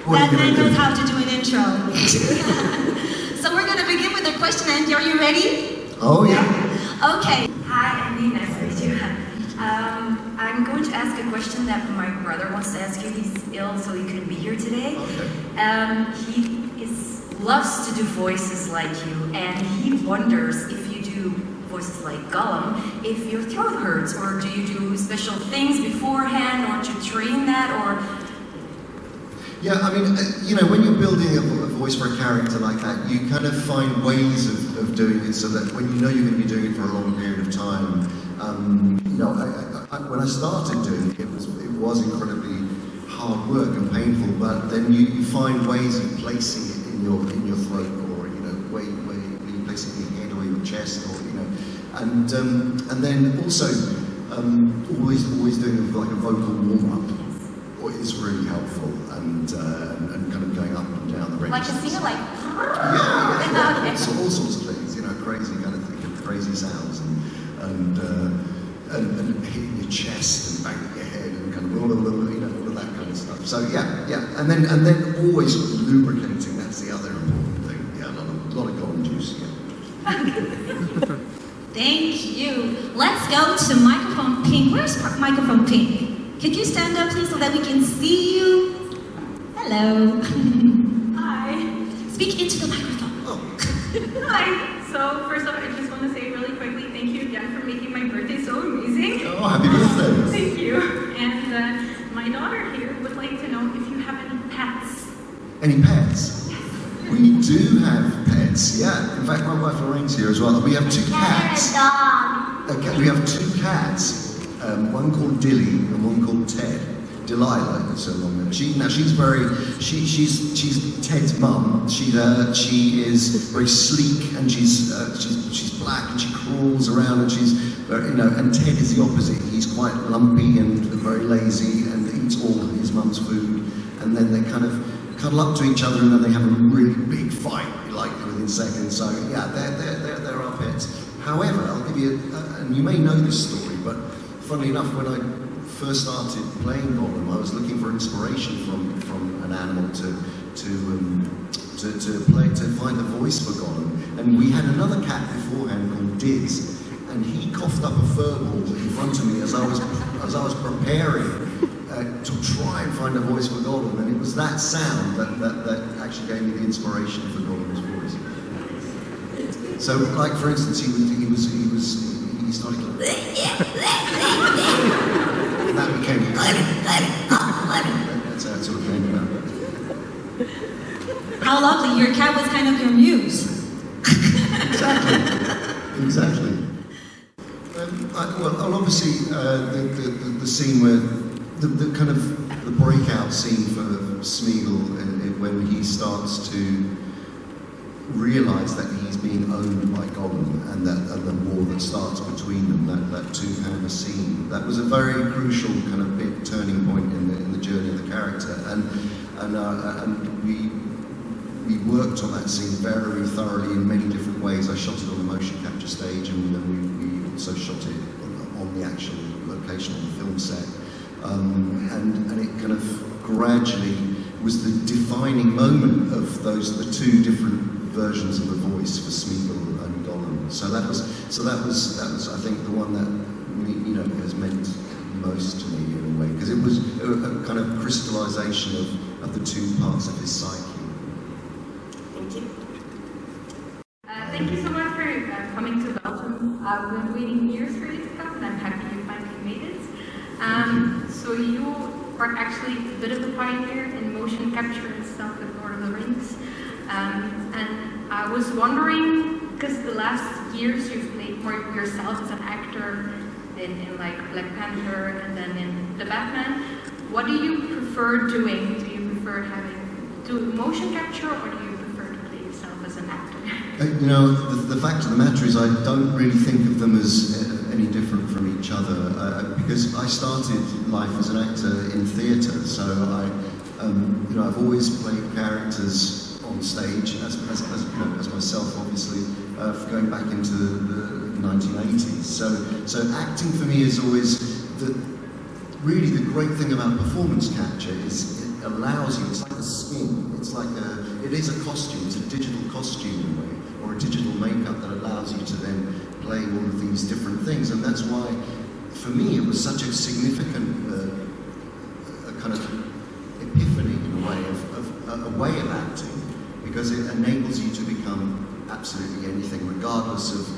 That man knows how to do an intro. So we're going to begin with a question, Andy. Are you ready? Oh, yeah. Okay. Hi, Andy. Nice to meet you. I'm going to ask a question that my brother wants to ask you. He's ill, so he couldn't be here today. Okay. Loves to do voices like you, and he wonders if you do voices like Gollum, if your throat hurts, or do you do special things beforehand, or to train that, or... Yeah, I mean, you know, when you're building a voice for a character like that, you kind of find ways of doing it so that when you know you're going to be doing it for a long period of time, you know, when I started doing it, it was incredibly hard work and painful, but then you find ways of placing it in your throat, or you know, where you place it in your head or your chest, or you know, and then also always doing like a vocal warm up is really helpful, and kind of going up and down the range. Like a singer, like yeah, okay. So all sorts of things, you know, crazy kind of thing, crazy sounds, and hitting your chest and banging your head and kind of all of that kind of stuff. So yeah, and then always lubricating. That's the other important thing. Yeah, a lot of Gollum juice. Yeah. Thank you. Let's go to microphone pink. Where's microphone pink? Could you stand up, please, so that we can see you? Hello. Hi. Speak into the microphone. Oh. Hi. So first off, I just want to say really quickly, thank you again for making my birthday so amazing. Oh, happy birthday. Thank you. And my daughter here would like to know if you have any pets. Any pets? Yes. We do have pets, yeah. In fact, my wife Lorraine's here as well. We have 2 cats. Okay, we have 2 cats. One called Dilly and one called Ted. Delilah is her long name. She's Ted's mum. She is very sleek, and she's black, and she crawls around, and she's and Ted is the opposite. He's quite lumpy and very lazy and eats all of his mum's food, and then they kind of cuddle up to each other, and then they have a really big fight, like within seconds. So yeah, they're our pets. However, I'll give you, and you may know this story, but funnily enough, when I first started playing Gollum, I was looking for inspiration from an animal to find a voice for Gollum, and we had another cat beforehand called Diz, and he coughed up a furball in front of me as I was preparing to try and find a voice for Gollum, and it was that sound that actually gave me the inspiration for Gollum's voice. So, like for instance, he started going, and that became that's how it sort of came about. How lovely, your cat was kind of your muse. Exactly. Well, obviously, the scene where the kind of the breakout scene for Smeagol, when he starts to realise that he's being owned by Gollum, and the war that starts between them, that two-hammer scene, that was a very crucial kind of big turning point in the journey of the character, and we worked on that scene very thoroughly in many different ways. I shot it on the motion capture stage, and then we also shot it on the actual location on the film set, and it kind of gradually was the defining moment of the 2 different versions of the voice for Smeagol and Gollum. So that was I think the one that has meant most to me in a way, because it was a kind of crystallization of the 2 parts of his psyche. Thank you. Thank you so much for coming to Belgium. I've been waiting years for you to come, and I'm happy you finally made it. So you are actually a bit of a pioneer in motion capture and stuff with Lord of the Rings. And I was wondering, because the last years you've played more yourself as an actor in like Black Panther and then in The Batman, what do you prefer doing? Do you prefer doing motion capture, or do you prefer to play yourself as an actor? The fact of the matter is I don't really think of them as any different from each other, because I started life as an actor in theatre, so I've always played characters on stage as myself, obviously, going back into the 1980s. So acting for me is always really the great thing about performance capture is it allows you, it's like a skin, it's like it is a costume, it's a digital costume in a way, or a digital makeup that allows you to then play all of these different things. And that's why, for me, it was such a significant kind of epiphany in a way of acting, because it enables you to become absolutely anything, regardless of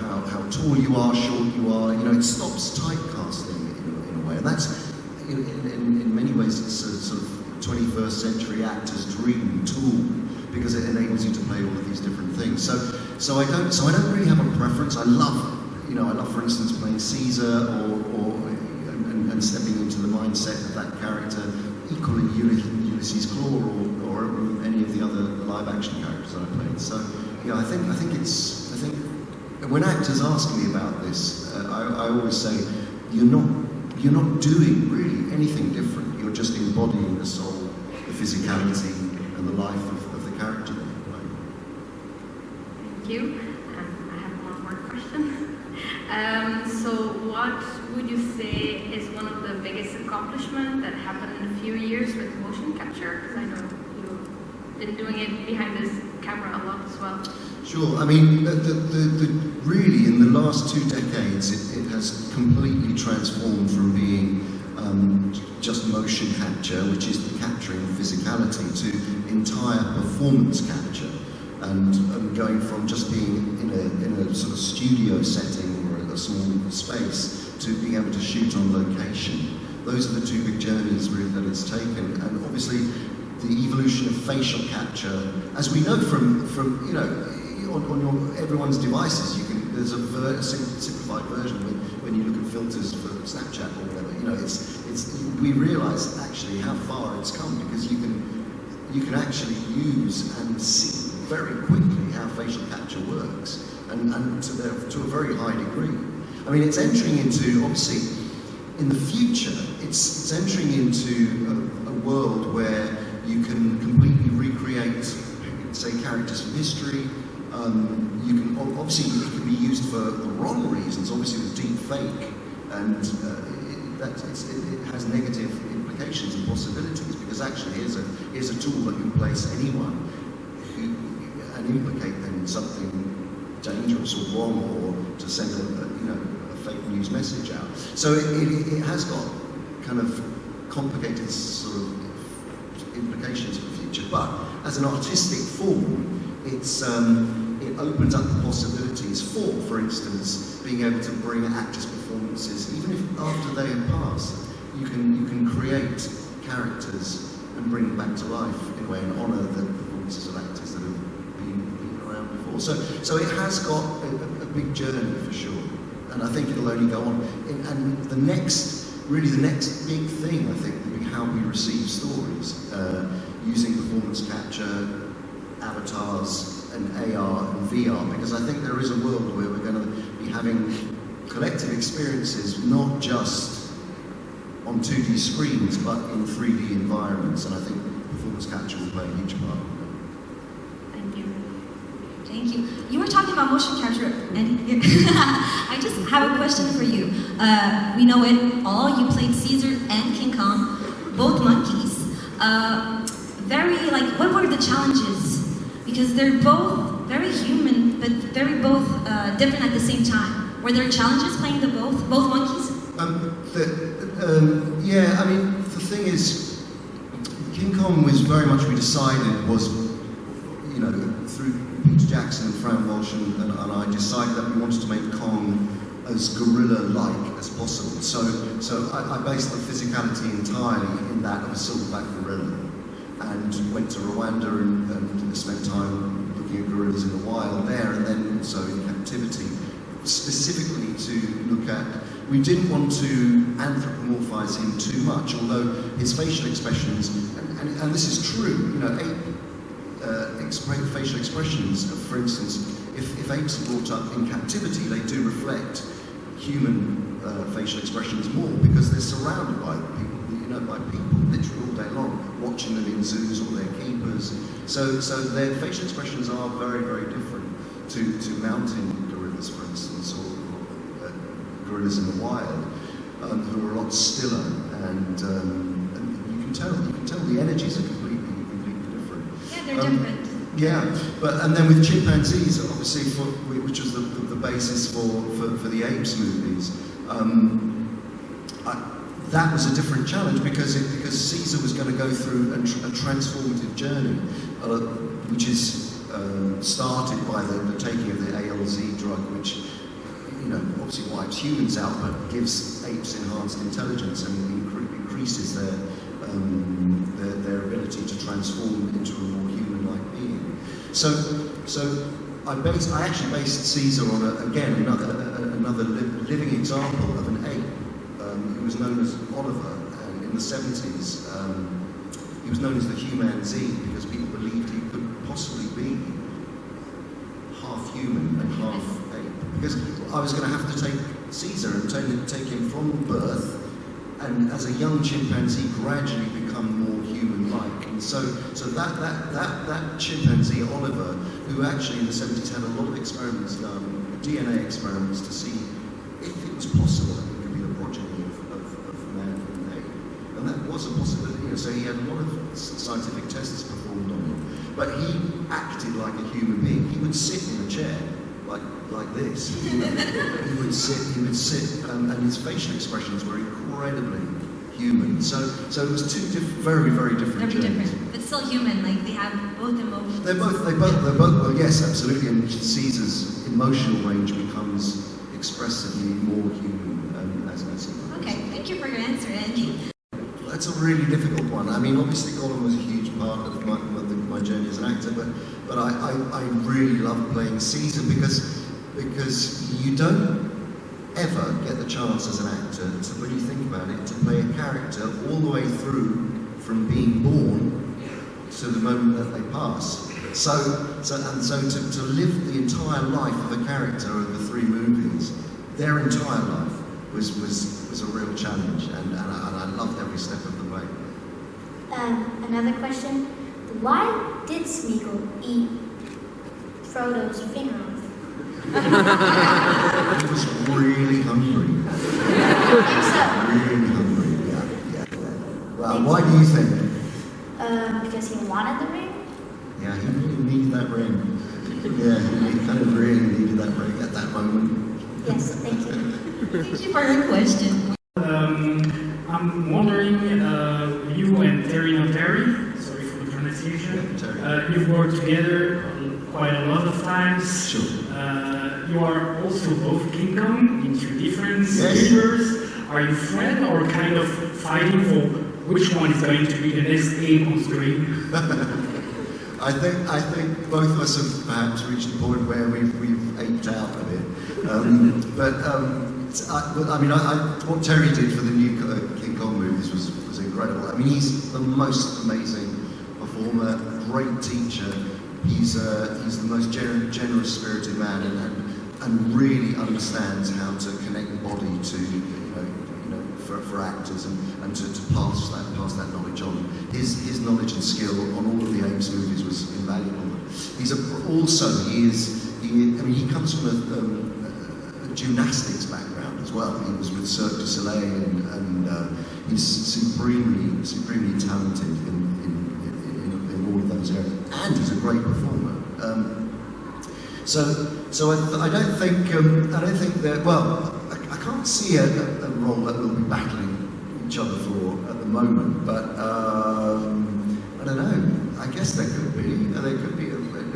how tall you are, short you are. You know, it stops typecasting in a way, and that's in many ways it's a sort of 21st century actor's dream tool, because it enables you to play all of these different things. So I don't really have a preference. I love, for instance, playing César and stepping into the mindset of that character, equally Ulysses Claw or any of the other live action characters that I played. So yeah, I think when actors ask me about this, I always say you're not doing really anything different. You're just embodying the soul, the physicality, and the life of the character. Right? Thank you. I have one more question. So what would you say is one of the biggest accomplishments that happened in a few years with motion capture? Because I know you've been doing it behind this camera a lot as well. Sure. I mean, really, in the last 2 decades, it has completely transformed from being just motion capture, which is the capturing of physicality, to entire performance capture, and going from just being in a sort of studio setting or a small space to being able to shoot on location. Those are the 2 big journeys really that it's taken, and obviously the evolution of facial capture, as we know from on everyone's devices, there's a simplified version when you look at filters for Snapchat or whatever. We realise actually how far it's come, because you can actually use and see very quickly how facial capture works, and to a very high degree. I mean, it's entering into, obviously, in the future, it's entering into a world where you can completely recreate, say, characters from history. You can obviously, it can be used for the wrong reasons, obviously with deep fake, and it has negative implications and possibilities, because actually here's a tool that can place anyone and implicate them in something dangerous or wrong, or to send a fake news message out. So it has got kind of complicated sort of implications for the future, but as an artistic form, it opens up the possibilities for instance, being able to bring actors' performances, even if after they have passed, you can create characters and bring them back to life in a way, and honour the performances of actors that have been around before. So it has got a big journey for sure, and I think it'll only go on. And the next big thing, I think, will be how we receive stories, using performance capture, avatars, and AR and VR, because I think there is a world where we're going to be having collective experiences, not just on 2D screens, but in 3D environments, and I think performance capture will play a huge part. Thank you. Thank you. You were talking about motion capture, and I just have a question for you. We know it all. You played César and King Kong, both monkeys. What were the challenges? Because they're both very human, but very both different at the same time. Were there challenges playing both monkeys? Yeah, I mean, the thing is, King Kong was very much, we decided, was, through Peter Jackson and Fran Walsh and I decided that we wanted to make Kong as gorilla-like as possible. So I based the physicality entirely in that of a silverback gorilla, and went to Rwanda and spent time looking at gorillas in the wild there, and then also in captivity, specifically to look at. We didn't want to anthropomorphize him too much, although his facial expressions, and this is true, facial expressions, for instance, if apes are brought up in captivity, they do reflect human facial expressions more, because they're surrounded by people, by people literally all day long, watching them in zoos or their keepers. So their facial expressions are very, very different to mountain gorillas, for instance, or gorillas in the wild. who are a lot stiller, and you can tell the energies are completely different. Yeah, they're different. Yeah, and then with chimpanzees, obviously, which was the basis for the Apes movies, that was a different challenge because César was going to go through a transformative journey, which is started by the taking of the ALZ drug, which obviously wipes humans out, but gives apes enhanced intelligence and increases their ability to transform into a more human-like being. So I actually based César on another living example of an ape who was known as Oliver, and in the 70s he was known as the humanzee because people believed he could possibly be half human and half ape. Because I was going to have to take César and take him from birth, and as a young chimpanzee gradually become more human-like. And so that chimpanzee Oliver, who actually in the 70s had a lot of experiments done, DNA experiments, to see if it was possible that he could be the progeny of man and ape. And that was a possibility. So he had a lot of scientific tests performed on him. But he acted like a human being. He would sit in a chair like this. He would sit, and his facial expressions were incredibly human. So it was two very different journeys. Different, but still human. Like they have both emotions. They're both. Well, yes, absolutely. And César's emotional range becomes expressively more human as he goes. Okay, thank you for your answer, Andy. That's a really difficult one. I mean, obviously Gollum was a huge part of my journey as an actor, but I really love playing César because you don't ever get the chance as an actor to, when you think about it, to play a character all the way through from being born to the moment that they pass. So to live the entire life of a character over 3 movies, their entire life was a real challenge, and I loved every step of the way. Another question: why did Smeagol eat Frodo's finger off? He was really hungry. Really hungry. Yeah. Well, why do you think? Because he wanted the ring. Yeah, he really needed that ring. Yeah, he kind of really needed that ring at that moment. Yes, thank you. Thank you for your question. I'm wondering, you and Terry, sorry for the pronunciation, you've worked together quite a lot of times. Sure. You are also both King Kong in 2 different universes. Are you friends or kind of fighting for which one is going to be the next ape on screen? I think both of us have perhaps reached a point where we've aped out a bit. What Terry did for the new King Kong movies was incredible. I mean, he's the most amazing performer, great teacher. He's the most generous-spirited man, and really understands how to connect the body to for actors and to pass that knowledge on. His knowledge and skill on all of the Apes movies was invaluable. He comes from a gymnastics background as well. He was with Cirque du Soleil, and he's supremely talented in all of those areas, and he's a great performer. So I don't think that. Well, I can't see a role that we'll be battling each other for at the moment, but I don't know. I guess there could be.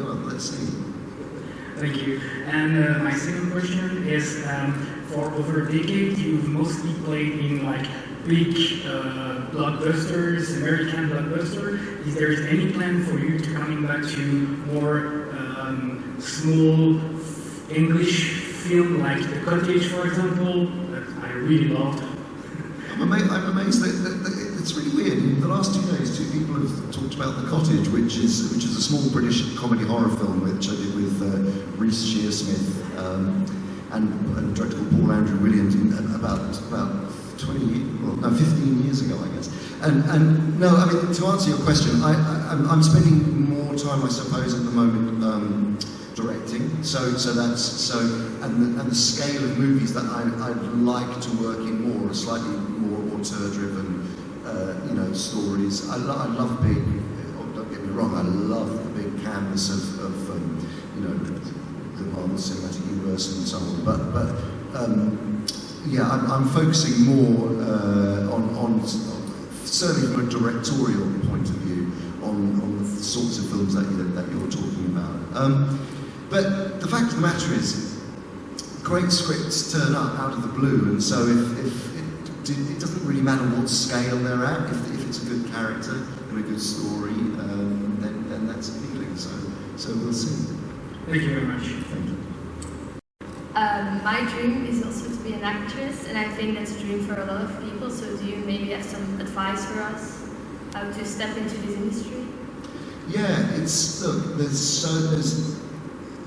Well, let's see. Thank you. And my second question is, for over a decade, you've mostly played in like big blockbusters, American blockbuster. Is there any plan for you to coming back to more small English film like The Cottage, for example, that I really loved? I'm amazed that it's really weird. In the last 2 days, 2 people have talked about The Cottage, which is a small British comedy horror film which I did with Reece Shearsmith and a director called Paul Andrew Williams about 15 years ago, I guess. And no, I mean, to answer your question, I'm spending more time, I suppose, at the moment directing. And the scale of movies that I'd like to work in more are slightly more auteur-driven, stories. I love big. Don't get me wrong. I love the big canvas of the Marvel Cinematic Universe and so on. But I'm focusing more on certainly from a directorial point of view on the sorts of films that you're talking about. But the fact of the matter is, great scripts turn up out of the blue, and so if it doesn't really matter what scale they're at. If it's a good character and a good story, then that's appealing. So we'll see. Thank you very much. Thank you. My dream is also to be an actress, and I think that's a dream for a lot of people. So do you maybe have some advice for us how to step into this industry? Yeah, there's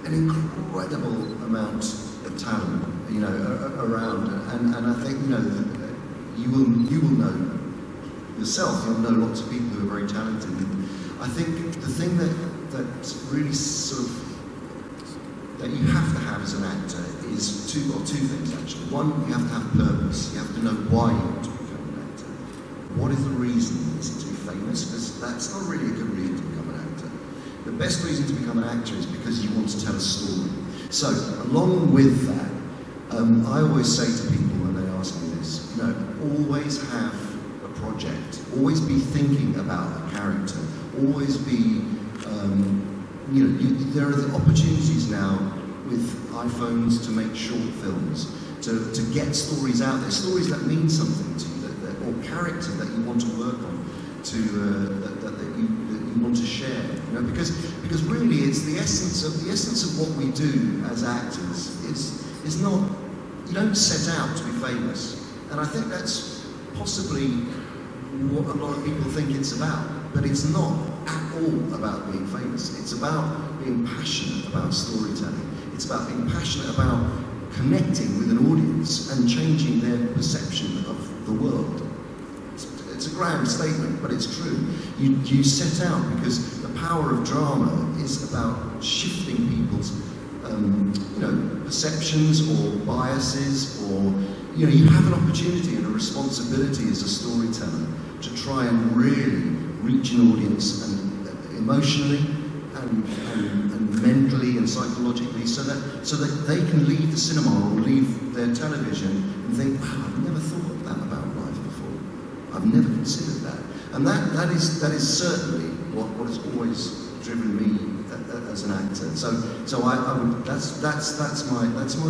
an incredible amount of talent, around, and I think you will know yourself. You'll know lots of people who are very talented. And I think the thing that really that you have to have as an actor is two things actually. One, you have to have purpose. You have to know why you want to become an actor. What is the reason? Is it to be famous? Because that's not really a good reason to become an actor. The best reason to become an actor is because you want to tell a story. So, along with that, I always say to people when they ask me this, always have a project. Always be thinking about a character. Always be there are the opportunities now with iPhones to make short films, to get stories out there, stories that mean something to you, or characters that you want to work on, that you want to share. Because really, it's the essence of what we do as actors is not. You don't set out to be famous, and I think that's possibly what a lot of people think it's about. But it's not at all about being famous. It's about being passionate about storytelling. It's about being passionate about connecting with an audience and changing their perception of the world. It's a grand statement, but it's true. You set out because the power of drama is about shifting people's perceptions or biases, or you have an opportunity and a responsibility as a storyteller to try and really reach an audience and emotionally and mentally and psychologically, so that they can leave the cinema or leave their television and think, wow, I've never thought of that about life before. I've never considered that. And that is certainly what has always driven me as an actor. So I would that's my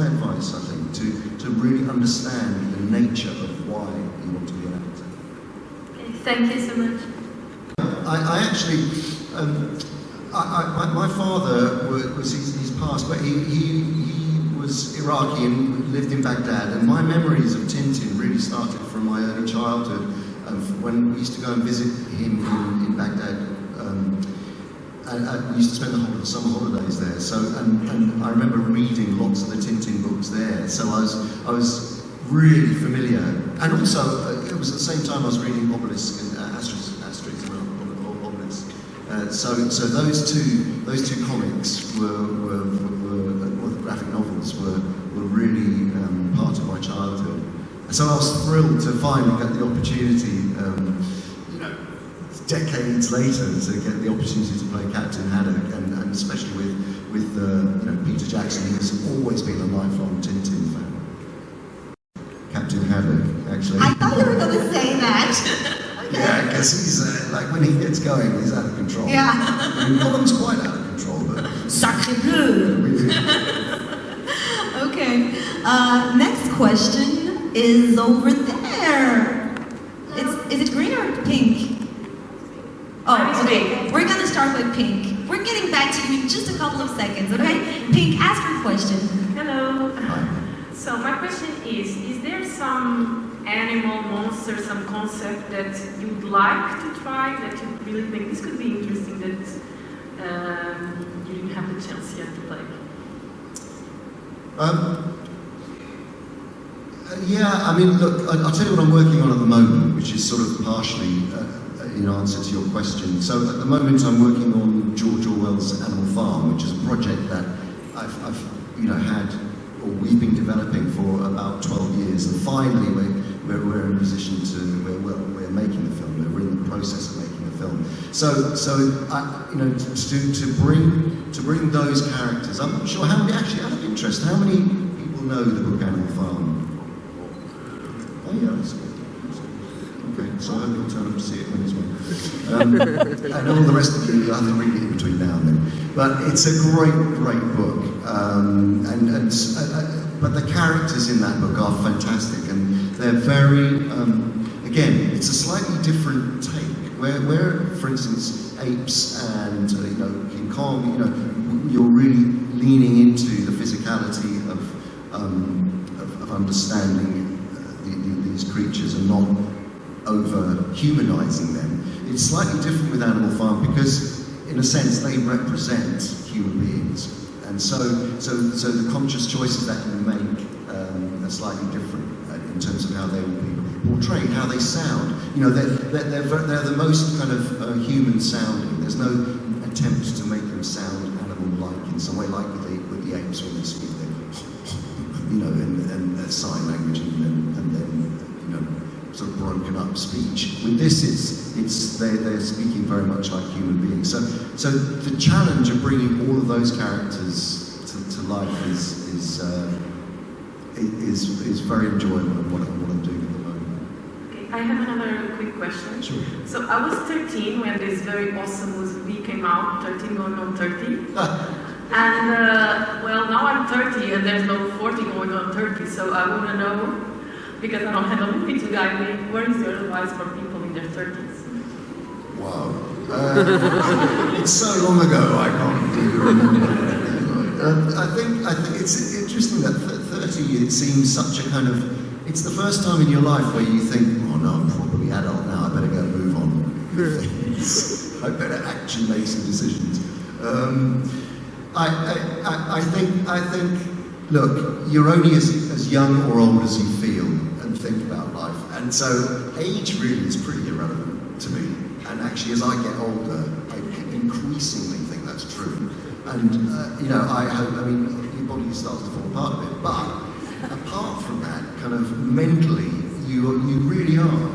advice, I think, to really understand the nature of why you want to be an actor. Okay, thank you so much. I actually, my father he's passed, but he was Iraqi and lived in Baghdad, and my memories of Tintin really started from my early childhood, of when we used to go and visit him in Baghdad. And we used to spend the summer holidays there. So, and I remember reading lots of the Tintin books there. So I was really familiar. And also, it was at the same time I was reading Obelisk and Asterix and Obelisk. So those two comics were the graphic novels were really part of my childhood. So I was thrilled to finally get the opportunity, decades later, to get the opportunity to play Captain Haddock, and especially with Peter Jackson, who's always been a lifelong Tintin fan. Captain Haddock, actually. I thought you were going to say that. Okay. Yeah, because he's when he gets going, he's out of control. Yeah. I mean, Gollum's quite out of control, but. Sacre bleu. Okay. Next question is over there. Is it green or pink? Oh, okay. We're gonna start with Pink. We're getting back to you in just a couple of seconds, okay? Pink, ask your question. Hello. So my question is there some animal, monster, some concept that you'd like to try, that you really think this could be interesting, that you didn't have the chance yet to play? Yeah, I mean, look, I'll tell you what I'm working on at the moment, which is sort of partially in answer to your question. So at the moment I'm working on George Orwell's Animal Farm, which is a project that I've had, or we've been developing for about 12 years, and finally we're in a position to, we're making the film, we're in the process of making the film. So to bring those characters, I'm not sure how many, actually out of interest, how many people know the book Animal Farm? Oh yeah, that's good. Okay, so I hope you'll turn up to see it when it's one. And all the rest of you, you'll have to read it in between now and then. But it's a great book. But the characters in that book are fantastic, and they're very, again, it's a slightly different take. Where for instance, Apes and King Kong, you're really leaning into the physicality of understanding these creatures and not over-humanizing them. It's slightly different with Animal Farm because, in a sense, they represent human beings, and so the conscious choices that you make are slightly different in terms of how they will be portrayed, how they sound. They're the most kind of human sounding. There's no attempt to make them sound animal-like in some way, like with the apes when they speak, and sign language, and then sort of broken up speech. With this, they're speaking very much like human beings. So the challenge of bringing all of those characters to life is very enjoyable, and what I'm doing at the moment. Okay, I have another quick question. Sure. So I was 13 when this very awesome movie came out, 13 going on 30. And well, now I'm 30 and there's no 40 going on 30, so I want to know, because I don't have a movie to guide me, what is your advice for people in their 30s? Wow. It's so long ago, I can't even remember. I think it's interesting that 30, it seems such a kind of, it's the first time in your life where you think, oh no, I'm probably adult now, I better go move on with things. I better actually make some decisions. I think, look, you're only as young or old as you feel and think about life, and so age really is pretty irrelevant to me. And actually, as I get older, I increasingly think that's true. And I hope, your body starts to fall apart a bit, but apart from that, kind of mentally, you really are,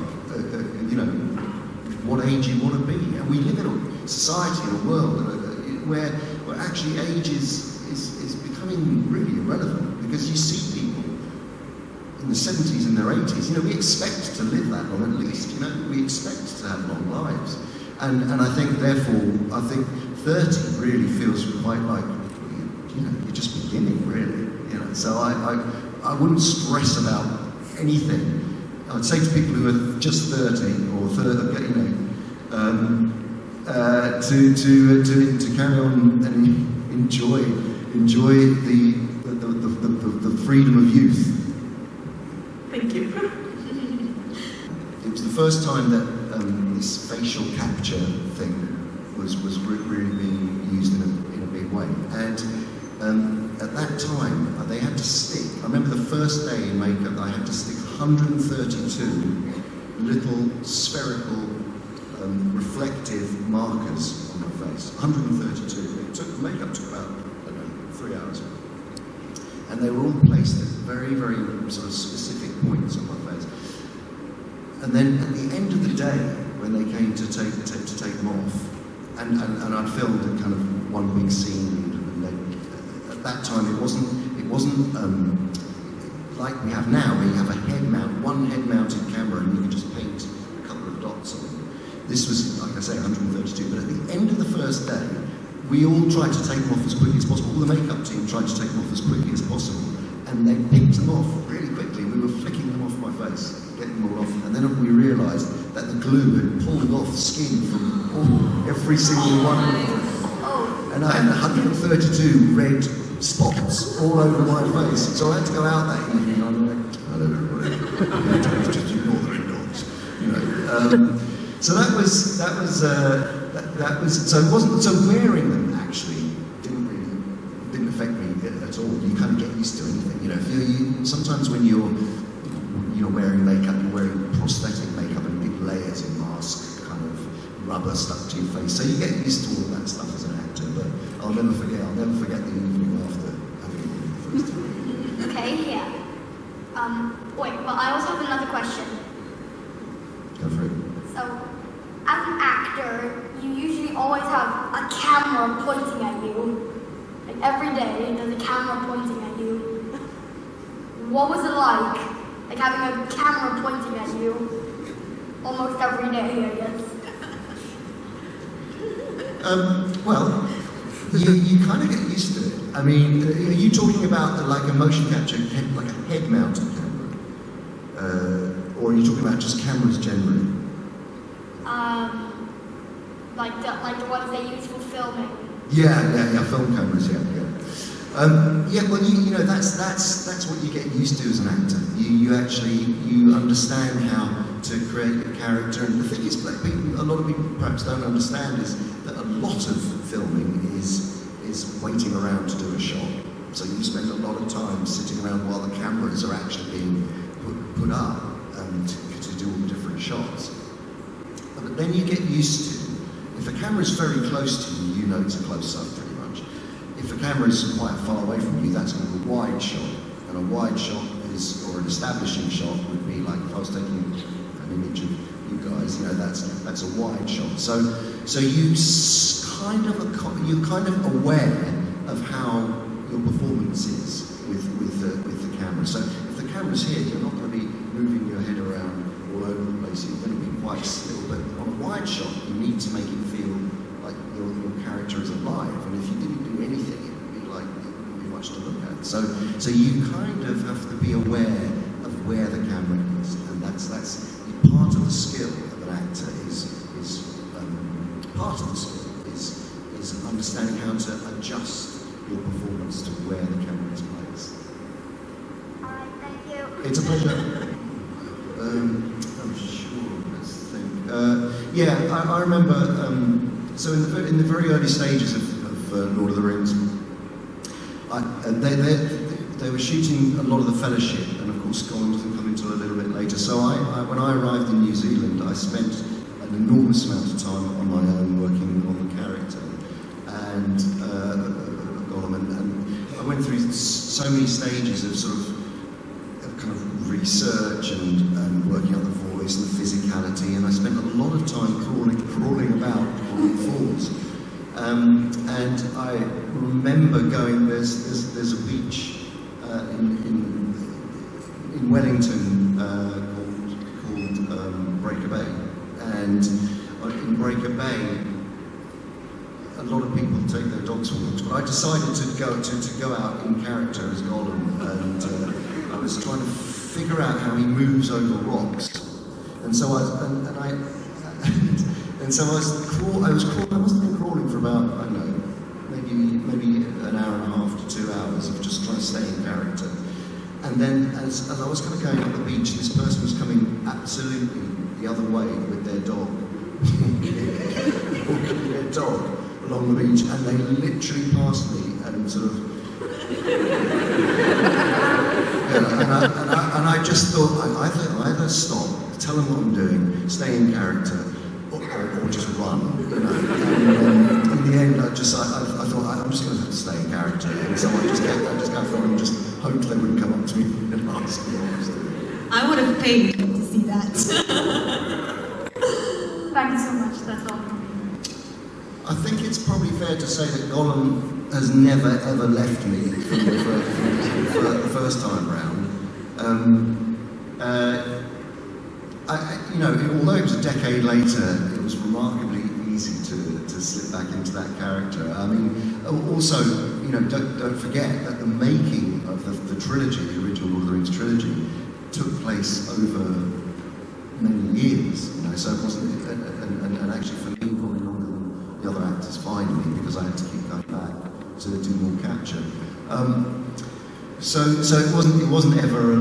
what age you want to be. And we live in a society, in a world where actually age is becoming really irrelevant, because you see people in the 70s and their 80s, we expect to live that long at least, we expect to have long lives. And I think, therefore, 30 really feels quite like, you're just beginning, really, So I wouldn't stress about anything. I'd say to people who are just 30 or 30, to carry on and enjoy the freedom of youth. Thank you. It was the first time that this facial capture thing was really being used in a big way. And at that time, they had to stick. I remember the first day in makeup, I had to stick 132 little spherical reflective markers on my face. 132. Makeup took about, 3 hours. And they were all placed at very, very sort of specific points on my face. And then at the end of the day, when they came to take them off, and I'd filmed a kind of one big scene, and at that time it wasn't like we have now, where you have one head-mounted camera, and you can just paint a couple of dots on it. This was, like I say, 132. But at the end of the first day, we all tried to take them off as quickly as possible. All the makeup team tried to take them off as quickly as possible, and they picked them off really quickly. We were flicking them off my face, getting them all off, and then we realised that the glue had pulled off skin from every single one of them. And I had 132 red spots all over my face. So I had to go out that evening. I'm like, hello everybody, just ignore the red dots. So that was. So it wasn't. So wearing them actually didn't affect me at all. You kind of get used to anything. Sometimes when you're wearing makeup, you're wearing prosthetic makeup and big layers of mask, kind of rubber stuck to your face. So you get used to all of that stuff as an actor. But I'll never forget the evening after Okay, yeah. Wait, but I also have another question. Go for it. So, as an actor, you usually always have a camera pointing at you. Like every day, there's a camera pointing at you. What was it like? Like having a camera pointing at you almost every day, I guess. Well, you kind of get used to it. I mean, are you talking about like a motion capture, like a head-mounted camera? Or are you talking about just cameras generally? Like the ones they use for filming. Yeah, film cameras, yeah. Well, you know, that's what you get used to as an actor. You understand how to create a character, and the thing is, a lot of people perhaps don't understand is that a lot of filming is waiting around to do a shot. So you spend a lot of time sitting around while the cameras are actually being put up to do all the different shots. But then you get used to, if a camera is very close to you, you know it's a close-up pretty much. If a camera is quite far away from you, that's called a wide shot. And a wide shot or an establishing shot would be like if I was taking an image of you guys, you know, that's a wide shot. So you're kind of aware of how your performance is with the camera. So if the camera's here, you're not going to be moving your head around all over the place. You're going to be quite still. But on a wide shot, you need to make it feel like your character is alive. And if you didn't do anything, it would be like it wouldn't be much to look at. So you kind of have to be aware of where the camera is, and that's part of the skill of an actor is part of the skill is understanding how to adjust your performance to where the camera is placed. All right, thank you. It's a pleasure. I'm sure. Let's think. I remember. So in the very early stages of Lord of the Rings, they were shooting a lot of the Fellowship, and of course Gollum doesn't come until a little bit later. So when I arrived in New Zealand, I spent an enormous amount of time on my own working on the character and Gollum, and I went through so many stages of sort of kind of research and working out the voice and the physicality, and I spent a lot of time crawling about on all fours. And I remember going, there's a beach in Wellington called Breaker Bay, and in Breaker Bay a lot of people take their dogs for walks, but I decided to go out in character as Gollum, and I was trying to figure out how he moves over rocks, and so I must have been crawling for about, I don't know, maybe an hour and a half to 2 hours of just trying to stay in character. And then as I was kind of going up the beach, this person was coming absolutely the other way with their dog, walking their dog along the beach, and they literally passed me and sort of and I just thought, I either stop, tell them what I'm doing, stay in character, or just run, you know. And in the end, I thought I'm just going to have to stay in character, and so I just go for it and just hoped they wouldn't come up to me and ask me what I was doing. I would have paid to see that. Thank you so much. That's all from me. I think it's probably fair to say that Gollum has never ever left me from the first time round. Although it was a decade later, it was remarkably easy to slip back into that character. I mean, also, don't forget that the making of the trilogy, the original Lord of the Rings trilogy, took place over many years. So it wasn't, and actually for me, probably longer than the other actors finally, because I had to keep going back to do more capture. So it wasn't ever,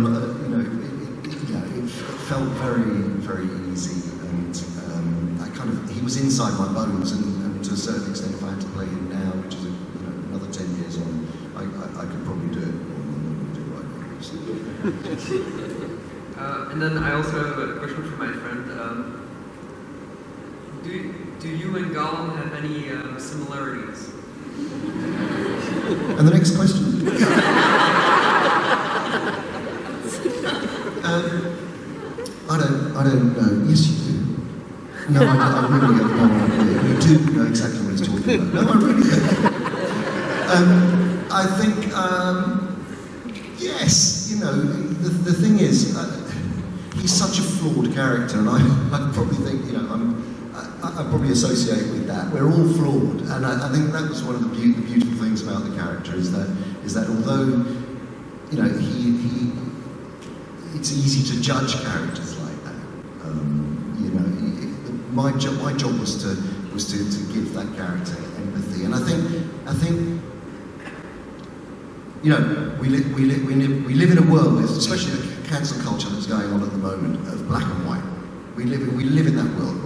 it felt very, very easy, and he was inside my bones, and to a certain extent, if I had to play him now, which is another 10 years on, I could probably do it more than I do right now. And then I also have a question from my friend. Do you and Gollum have any similarities? And the next question. No, I really have no idea. You do know exactly what he's talking about. No, I really don't. I think, yes, you know, the thing is, he's such a flawed character, and I probably think, you know, I probably associate with that. We're all flawed, and I think that was one of the beautiful things about the character is that although, you know, it's easy to judge characters like that. You know, my job was to give that character empathy, and I think, you know, we live in a world with, especially the cancel culture that's going on at the moment, of black and white. We live in that world.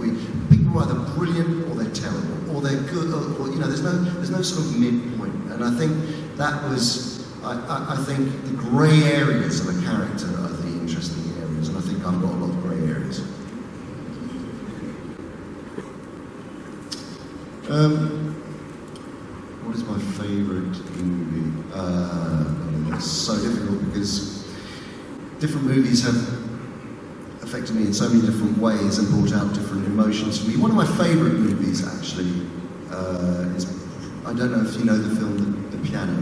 People are either brilliant or they're terrible, or they're good, or you know, there's no sort of midpoint. And I think that was, I think the grey areas of a character are the interesting areas, and I think I've got a lot of grey areas. What is my favourite movie? It's so difficult because different movies have affected me in so many different ways and brought out different emotions for me. One of my favourite movies, actually, is, I don't know if you know the film The Piano.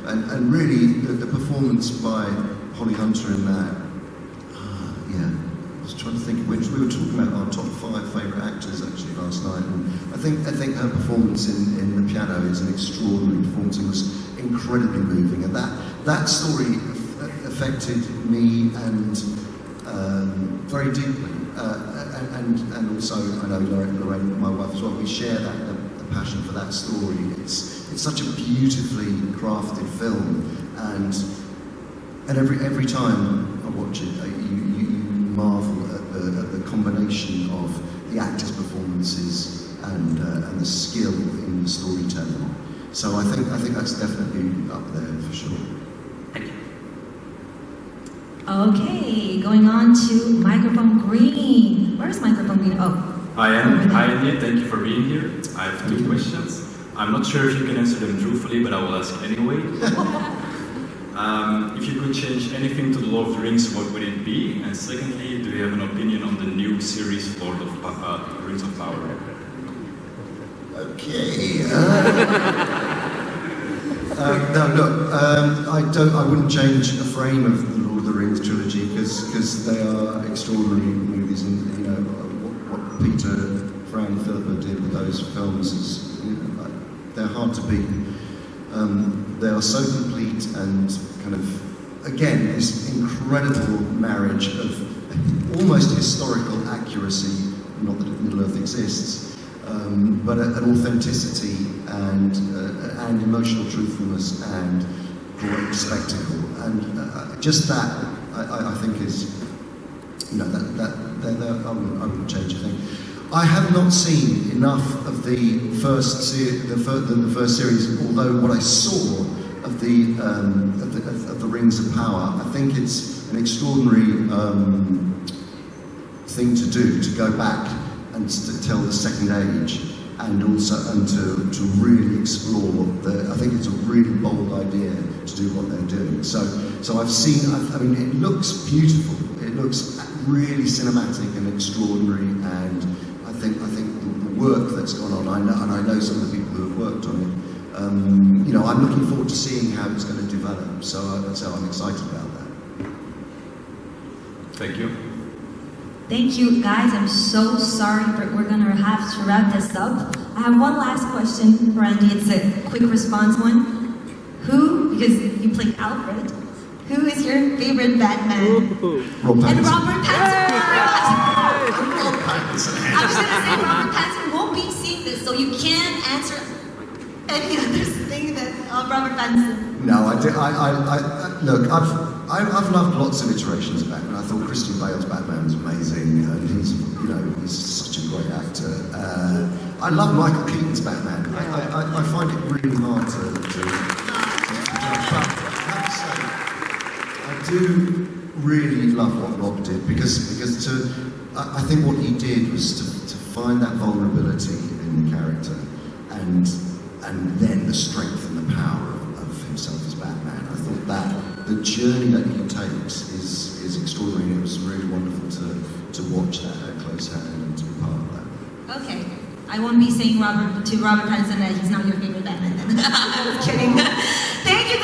And really, the performance by Holly Hunter in that, yeah. I was trying to think of which. We were talking about our top 5 favourite actors actually last night, and I think her performance in The Piano is an extraordinary performance. It was incredibly moving, and that story affected me and very deeply. And also, I know Lorraine, my wife as well. We share the passion for that story. It's such a beautifully crafted film, and every time I watch it, you marvel at the combination of the actors' performances and the skill in the storytelling. So I think that's definitely up there for sure. Thank you. Okay, going on to microphone green. Where's microphone green? Oh. Hi, Andy. Thank you for being here. I have 2 questions. I'm not sure if you can answer them truthfully, but I will ask anyway. If you could change anything to the Lord of the Rings, what would it be? And secondly, do you have an opinion on the new series Lord of Rings of Power? Okay. No, look. I wouldn't change a frame of the Lord of the Rings trilogy because they are extraordinary movies, and you know what Peter, Fran, and Philippa did with those films is, you know, like, they're hard to beat. They are so complete and kind of, again, this incredible marriage of almost historical accuracy, not that Middle-earth exists, but an authenticity and emotional truthfulness and great spectacle. And just that, I think is, you know, I wouldn't change a thing. I have not seen enough of the first series, although what I saw of the Rings of Power, I think it's an extraordinary thing to do, to go back and to tell the Second Age, and also to really explore I think it's a really bold idea to do what they're doing. So I've seen. I mean, it looks beautiful. It looks really cinematic and extraordinary, and I think the work that's gone on, I know some of the people who have worked on it. You know, I'm looking forward to seeing how it's going to develop. So I'm excited about that. Thank you. Thank you, guys. I'm so sorry, but we're going to have to wrap this up. I have one last question for Andy. It's a quick response one. Who, because you played Alfred, who is your favorite Batman? Rob Pattinson. And Robert Pattinson. Rob Pattinson. I was going to say Robert Pattinson won't be seeing this, so you can't answer any other thing than Robert Pattinson. No, look, I've loved lots of iterations of Batman. I thought Christian Bale's Batman was amazing, and he's such a great actor. I love Michael Keaton's Batman. I find it really hard to I do really love what Rob did because I think what he did was to find that vulnerability in the character and then the strength and the power of himself as Batman. I thought that the journey that he takes is extraordinary. It was really wonderful to to watch that at close hand and to be part of that. Okay. I won't be saying to Robert Pattinson that he's not your favorite Batman then. I was kidding. Thank you